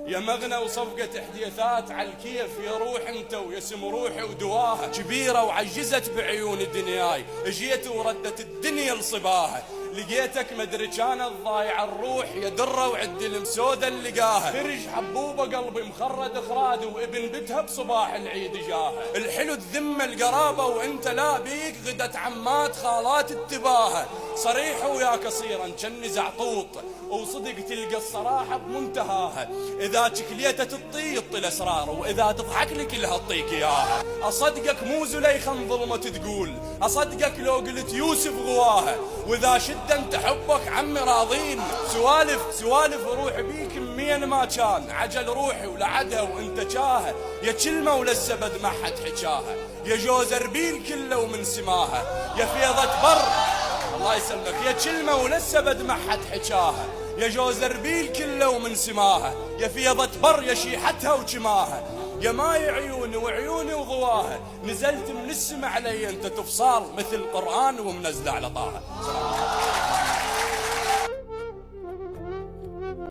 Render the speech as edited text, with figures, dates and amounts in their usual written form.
يا مغنى وصفقة احداثات عالكيف يا روح انت ويسم روحي ودواها كبيرة وعجزت بعيون دنياي اجيت وردت الدنيا لصباها لقيتك مدري كانت ضايع الروح يا درة وعد المسودة اللقاها فرج حبوبة قلبي مخرد خراد وابن بتها بصباح العيد جاها الحلو الذمة القرابة وانت لا بيك غدت عمات خالات التباهة صريح ويا قصيرا كني زعطوط وصدق تلقى الصراحة بمنتهاها إذا شكليتها تطيط الأسرار وإذا تضحك لك لها تطيك إياها أصدقك مو زليخا ظلمة تقول أصدقك لو قلت يوسف غواها وإذا شدا انت حبك عمي راضين سوالف روح بيك مين ما كان عجل روحي ولعدها وانت جاها يا كلمة ولا السبد ما حد حكاها يا جوز اربيل كله ومن سماها يا فيضة بر الله يسلمك يا كلمة ولا السبد ما حد حكاها يا جوز اربيل كله ومن سماها يا فيضة بر يا شيحتها وجماها يا ماي عيوني وعيوني وضواها نزلت من السما علي انت تفصال مثل القرآن ومنزل على طه.